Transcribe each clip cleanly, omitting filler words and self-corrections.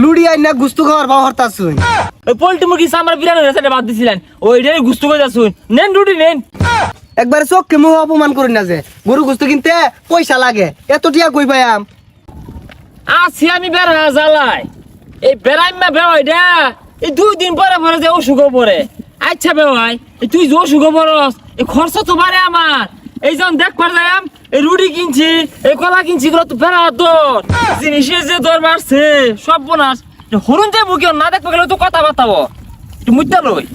লুড়ি I না গুস্তু খাওয়ার বাবা হরতাছুন ওই পোল্ট্রি মুরগি সামার বিরানোর রেসিপি বাদ দিছিলেন ওইটাই গুস্তু করে যাচ্ছুন নেন রুটি নেন একবারে চোখকে মুখ অপমান করি না যে গরু গুস্তু কিনতে পয়সা লাগে এত টিয়া কই পাইয়াম আছি আমি বেড়া জ্বালাই এই বেড়াইমা বেড়াইডা এই 2 দিন পরে পরে যে অসুখ পরে আচ্ছা বেড়াই তুই যে অসুখ পরস এই খরচ তো বাড়ে আমার এই যখন দেখবার যাইম এই রুটি কিনছি এই কলা কিনছি এগুলো তো বেড়া দর জিনিসের যে দর বাড়ছে সব বোনাস হরুন যাবো কেউ না দেখবো গেলে তো কথা বাতাবো একটু মুদ্দা লই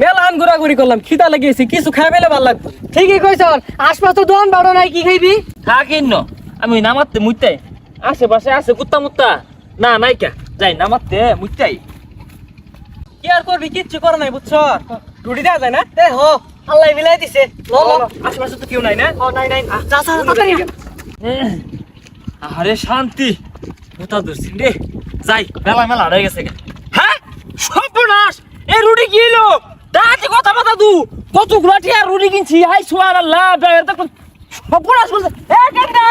মেলান ঘোরাঘুরি করলাম খিদা লাগিয়েছে কিছু খাই পেলে ভালো লাগতো। ঠিকই কইছ আশপাশ তো দোকান বাড়ো নাই কি খাইবি থাকিন ন আমি নামাতে মুইতাই আশেপাশে আছে কুত্তা মুত্তা না নাইকা যাই নামাতে মুইতাই কি আর করবি কিচ্ছু করে নাই বুঝছ রুটি দেওয়া যায় না এ হো আল্লাহ মিলাই দিছে লো লো আশেপাশে তো কেউ নাই না ও নাই নাই যা যা তাড়াতাড়ি আরে শান্তি মুতা ধরছি রে যাই মেলা মেলা হয়ে গেছে হ্যাঁ সর্বনাশ এই রুটি কি এলো দাঁড়াতে কথা বাতা দু কতগুলা টিয়া রুটি কিনছি হাই সোয়ার আল্লাহ সর্বনাশ বলছে এ কেন্দা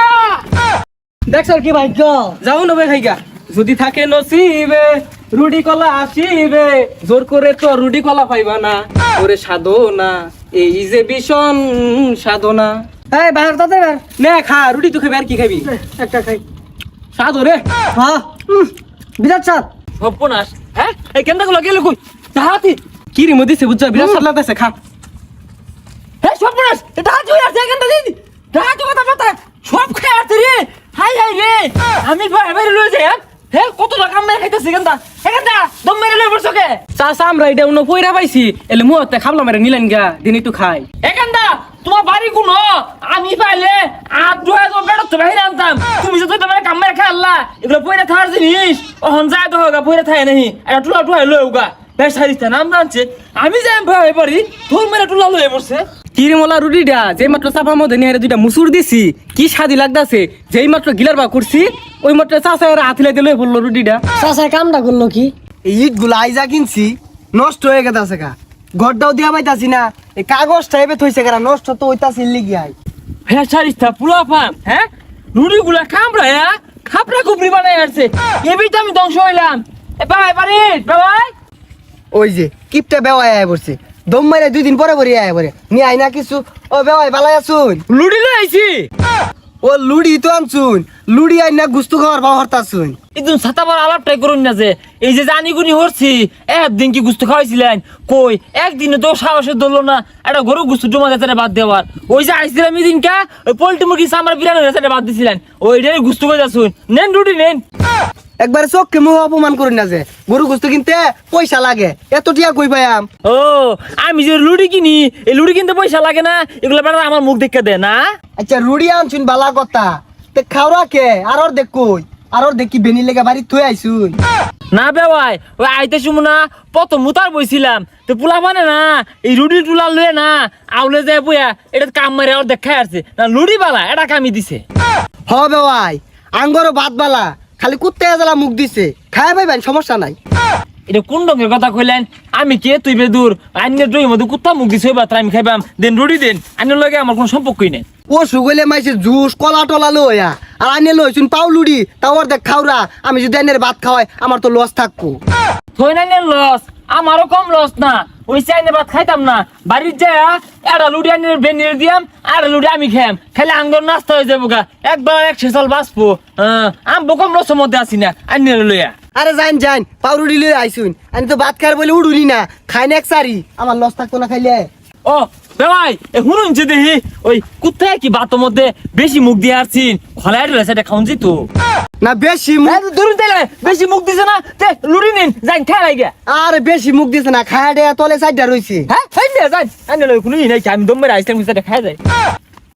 দেখছ কি ভাগ্য যাও নবে খাইগা যদি থাকে নসিবে রুটি কলা আসিবে জোর করে তো রুটি কলা পাইবা না ওরে সাধনা এই যে ভীষণ সাধনা এই বাইরে তাতে বের নে খা রুটি তো খাবি আর কি খাবি একটা খাই সাধো রে হ্যাঁ বিরাট সাত সর্বনাশ হ্যাঁ এই কেন্দা গুলো গেল কই তাহাতি কি রে মধ্যে বুঝছ বিরাট সাত লাগতেছে খা হ্যাঁ সর্বনাশ এটা হাত হয়ে আছে কেন্দা দিদি দাঁড়াতে কথা বাতা সব খাই আছে রে হাই হাই রে আমি বাইরে লয়ে যাই হ্যাঁ কত টাকা মেরে খাইতেছি কেন্দা কেন্দা দম মেরে লয়ে বসছো কে চাষা আমরা এটা অন্য পয়রা পাইছি এলে মুহূর্তে খাবলাম মেরে নিলেন গা দিন একটু খাই এখানটা তোমার বাড়ি কোন আমি পাইলে আট দু হাজার বেড়াতে বাইরে আনতাম তুমি যে তোমার কামে খেললা এগুলো পয়রা থাকার জিনিস ওহন যায় তো হোগা পয়রা থাকে নাহি এটা টুলা টুলা লয়ে গা বেশ হারিস্তা নাম জানছে আমি যাই ভাই পারি তোর মেরে টুলা লয়ে বসছে কিরিমলা রুটিটা যেই মাত্র চাপার মধ্যে নিয়ে দুইটা মুসুর দিছি কি স্বাদি লাগতাছে যেই মাত্র গিলার বা করছি ওই মাত্র চাষা হাতিলে দিলে বললো রুটিটা চাচাই কামটা করলো কি এই ইট গুলা আইজা কিনছি নষ্ট হয়ে গেছে কা ঘরটাও দিয়া পাইতাছি না এই কাগজটা এবে থইছে কারা নষ্ট তো হইতাছি লিগি আই হ্যাঁ সারিস্তা পুলা ফান হ্যাঁ রুটি গুলা কামড়া হ্যাঁ খাপড়া কুপড়ি বানাই আসছে এবিটা আমি ধ্বংস হইলাম এ ভাই বাড়ি ভাই ওই যে কিপটা বেওয়াই আয় পড়ছে দম মারে 2 দিন পরে পরে আয় পরে নি আই না কিছু ও বেওয়াই বালাই আছুন লুডি লই আইছি ও লুড়ি তো আনছুন লুড়ি আই না গুস্তু খাওয়ার বাবা হরতাছুন একদম ছাতাবার আলাপটাই করুন না যে এই যে জানি গুনি হরছি একদিন কি গুস্তু খাওয়াইছিলেন কই একদিনে তো সাহসে ধরলো না একটা গরু গুস্তু জমা গেছে বাদ দেওয়ার ওই যে আইছিলাম এদিনকা ওই পোল্ট্রি মুরগি সামার বিরানোর রেসিপি বাদ দিছিলেন ওইটাই গুস্তু করে যাচ্ছুন নেন রুটি নেন একবারে চোখকে মুখ অপমান করি না যে গরু গুস্তু কিনতে পয়সা লাগে এত টিয়া কই পাইয়াম ও আমি যে লুডি কিনি এই লুডি কিনতে পয়সা লাগে না এগুলো বেড়া আমার মুখ দেখে দে না আচ্ছা রুড়ি আনছুন বালা কথা তে খাওয়া কে আর ওর দেখ কই আর ওর দেখি বেনি লেগে বাড়ি থুই আইছুন না বেওয়াই ওই আইতে শুমু না প্রথম মুতার বইছিলাম তো পোলা মানে না এই রুডি টুলা লয়ে না আউলে যায় বইয়া এটা কাম মারে আর দেখাই আসছে না লুডি বালা এটা কামি দিছে হবে ভাই আঙ্গরও ভাত বালা খালি কুত্তে জ্বালা মুখ দিছে খাই পাইবেন সমস্যা নাই এটা কোন রঙের কথা কইলেন আমি কে তুই বেদুর আইনের ড্রয়িং মধ্যে কুত্তা মুখ দিছে বাত আমি খাইবাম দেন রুডি দেন আইনের লগে আমার কোনো সম্পর্কই নেই ও সুগলে মাইছে জুস কলা টলা লইয়া আর আনে লইছুন পাউলুডি তা ওর দেখ খাওরা আমি যদি আইনের ভাত খাওয়াই আমার তো লস থাকবো থই না লস আমারও কম লস না ওই চাইনে ভাত খাইতাম না বাড়ির যায় একটা লুডি আইনের বেনিয়ে দিয়াম আর লুডি আমি খাইম খাইলে আঙ্গর নাস্তা হয়ে যাবো গা একবার 100 সাল বাঁচবো আমি কম লসের মধ্যে আছি না আইনের লইয়া আরে যাইন যাইন পাউরুডি লই আইছুন আমি তো ভাত খার বলে উড়ুনি না খাই না এক সারি আমার লস থাকতো না খাইলে ও ভাই এ শুনুন যে দেখি ওই কোথায় কি বাতের মধ্যে বেশি মুখ দিয়ে আসছিন খলাই রয়েছে এটা খাউন তো না বেশি ধরুন তাইলে বেশি মুখ দিছে না তে লুড়ি নিন যাই খাই লাগে আরে বেশি মুখ দিছে না খায়া দেয়া তলে সাইডটা রইছে হ্যাঁ খাই যাই আইনে লই কোনো নাই আমি দম মেরে আইসক্রিম খাই যায়